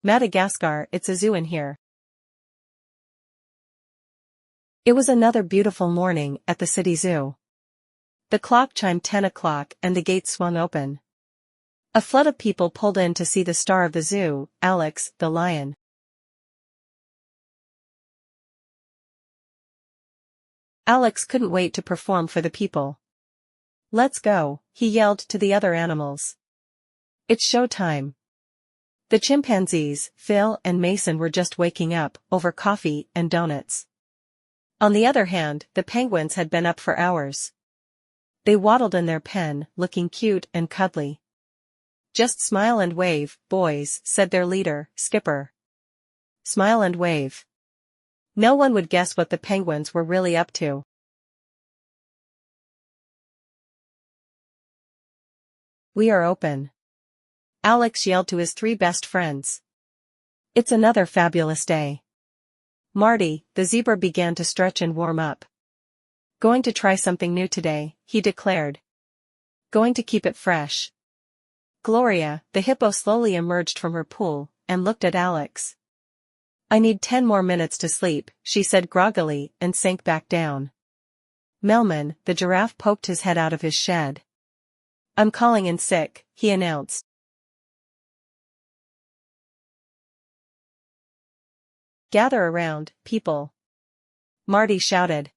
Madagascar, it's a zoo in here. It was another beautiful morning at the city zoo. The clock chimed 10 o'clock and the gates swung open. A flood of people pulled in to see the star of the zoo, Alex, the lion. Alex couldn't wait to perform for the people. "Let's go," he yelled to the other animals. "It's show time." The chimpanzees, Phil and Mason, were just waking up, over coffee and donuts. On the other hand, the penguins had been up for hours. They waddled in their pen, looking cute and cuddly. "Just smile and wave, boys," said their leader, Skipper. Smile and wave. No one would guess what the penguins were really up to. "We are open," Alex yelled to his three best friends. It's another fabulous day. Marty, the zebra, began to stretch and warm up. "Going to try something new today," he declared. "Going to keep it fresh." Gloria, the hippo, slowly emerged from her pool and looked at Alex. "I need 10 more minutes to sleep," she said groggily and sank back down. Melman, the giraffe, poked his head out of his shed. "I'm calling in sick," he announced. "Gather around, people," Marty shouted.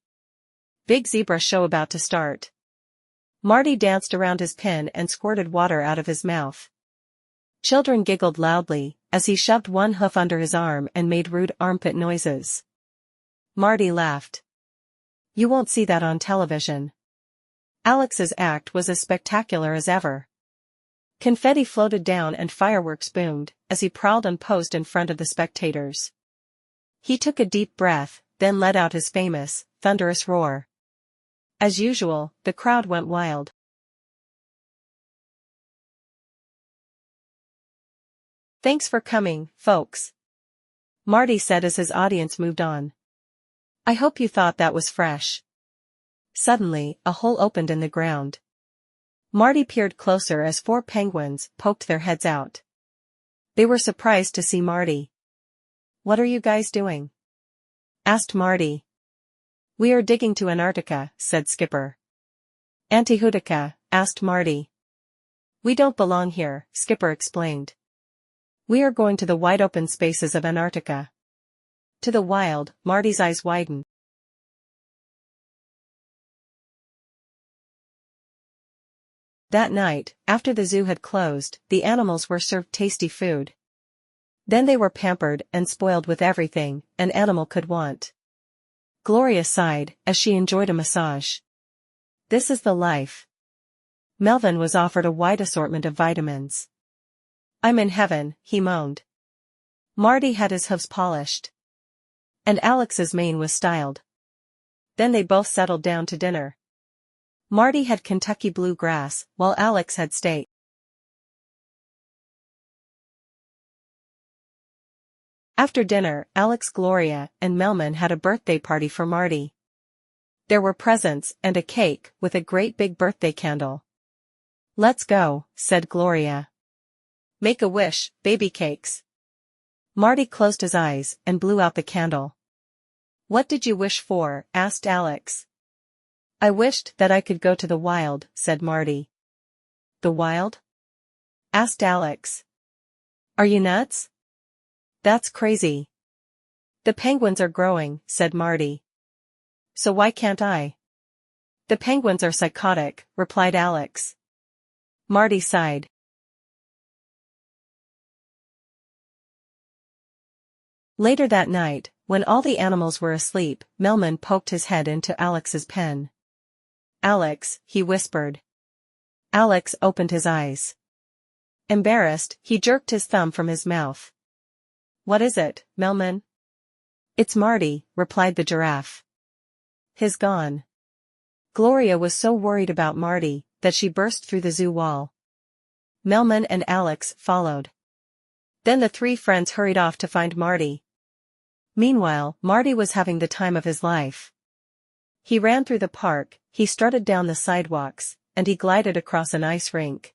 Big zebra show about to start. Marty danced around his pen and squirted water out of his mouth. Children giggled loudly as he shoved one hoof under his arm and made rude armpit noises. Marty laughed. "You won't see that on television." Alex's act was as spectacular as ever. Confetti floated down and fireworks boomed as he prowled and posed in front of the spectators. He took a deep breath, then let out his famous, thunderous roar. As usual, the crowd went wild. "Thanks for coming, folks," Marty said as his audience moved on. "I hope you thought that was fresh." Suddenly, a hole opened in the ground. Marty peered closer as 4 penguins poked their heads out. They were surprised to see Marty. "What are you guys doing?" asked Marty. "We are digging to Antarctica," said Skipper. "Antarctica?" asked Marty. "We don't belong here," Skipper explained. "We are going to the wide open spaces of Antarctica." "To the wild," Marty's eyes widened. That night, after the zoo had closed, the animals were served tasty food. Then they were pampered and spoiled with everything an animal could want. Gloria sighed as she enjoyed a massage. "This is the life." Melvin was offered a wide assortment of vitamins. "I'm in heaven," he moaned. Marty had his hooves polished. And Alex's mane was styled. Then they both settled down to dinner. Marty had Kentucky bluegrass, while Alex had steak. After dinner, Alex, Gloria, and Melman had a birthday party for Marty. There were presents and a cake with a great big birthday candle. "Let's go," said Gloria. "Make a wish, baby cakes." Marty closed his eyes and blew out the candle. "What did you wish for?" asked Alex. "I wished that I could go to the wild," said Marty. "The wild?" asked Alex. "Are you nuts?" "That's crazy." "The penguins are growing," said Marty. "So why can't I?" "The penguins are psychotic," replied Alex. Marty sighed. Later that night, when all the animals were asleep, Melman poked his head into Alex's pen. "Alex," he whispered. Alex opened his eyes. Embarrassed, he jerked his thumb from his mouth. "What is it, Melman?" "It's Marty," replied the giraffe. "He's gone." Gloria was so worried about Marty that she burst through the zoo wall. Melman and Alex followed. Then the 3 friends hurried off to find Marty. Meanwhile, Marty was having the time of his life. He ran through the park, he strutted down the sidewalks, and he glided across an ice rink.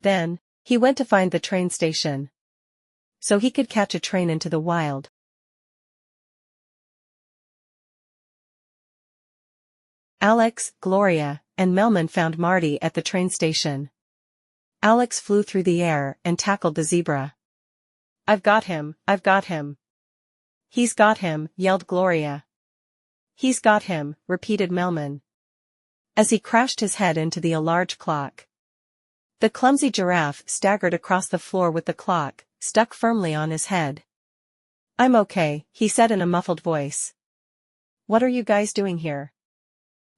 Then, he went to find the train station. so he could catch a train into the wild. Alex, Gloria, and Melman found Marty at the train station. Alex flew through the air and tackled the zebra. "I've got him, I've got him." "He's got him," yelled Gloria. "He's got him," repeated Melman, as he crashed his head into the large clock. The clumsy giraffe staggered across the floor with the clock stuck firmly on his head. "I'm okay," he said in a muffled voice. "What are you guys doing here?"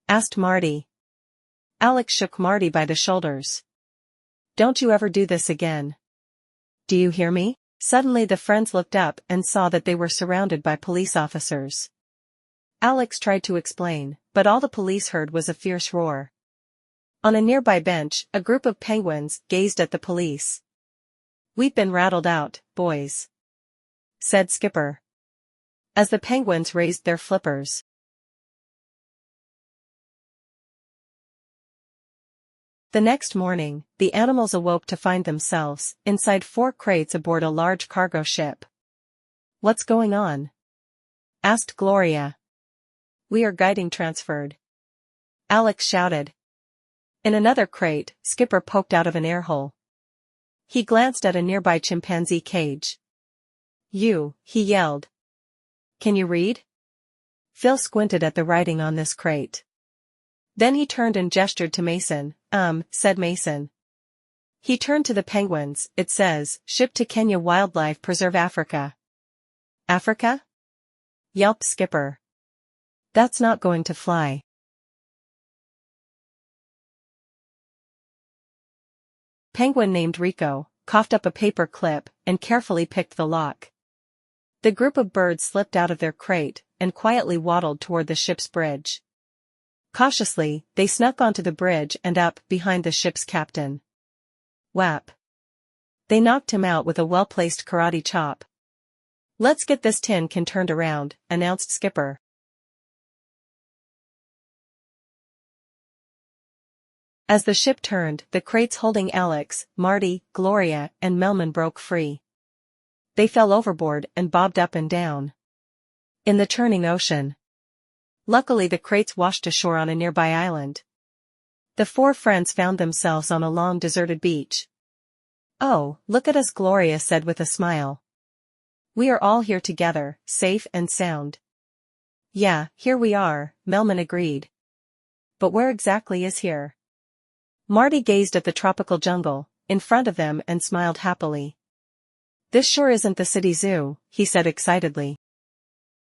asked Marty. Alex shook Marty by the shoulders. "Don't you ever do this again. Do you hear me?" Suddenly the friends looked up and saw that they were surrounded by police officers. Alex tried to explain, but all the police heard was a fierce roar. On a nearby bench, a group of penguins gazed at the police. "We've been rattled out, boys," said Skipper, as the penguins raised their flippers. The next morning, the animals awoke to find themselves inside 4 crates aboard a large cargo ship. "What's going on?" asked Gloria. "We are getting transferred," Alex shouted. In another crate, Skipper poked out of an air hole. He glanced at a nearby chimpanzee cage. "You," he yelled. "Can you read?" Phil squinted at the writing on this crate. Then he turned and gestured to Mason. Said Mason. He turned to the penguins. "It says, ship to Kenya Wildlife Preserve Africa." "Africa?" yelped Skipper. "That's not going to fly." Penguin named Rico coughed up a paper clip and carefully picked the lock. The group of birds slipped out of their crate and quietly waddled toward the ship's bridge. Cautiously, they snuck onto the bridge and up behind the ship's captain. Whap! They knocked him out with a well-placed karate chop. "Let's get this tin can turned around," announced Skipper. As the ship turned, the crates holding Alex, Marty, Gloria, and Melman broke free. They fell overboard and bobbed up and down in the churning ocean. Luckily the crates washed ashore on a nearby island. The 4 friends found themselves on a long deserted beach. "Oh, look at us," Gloria said with a smile. "We are all here together, safe and sound." "Yeah, here we are," Melman agreed. "But where exactly is here?" Marty gazed at the tropical jungle in front of them and smiled happily. "This sure isn't the city zoo," he said excitedly.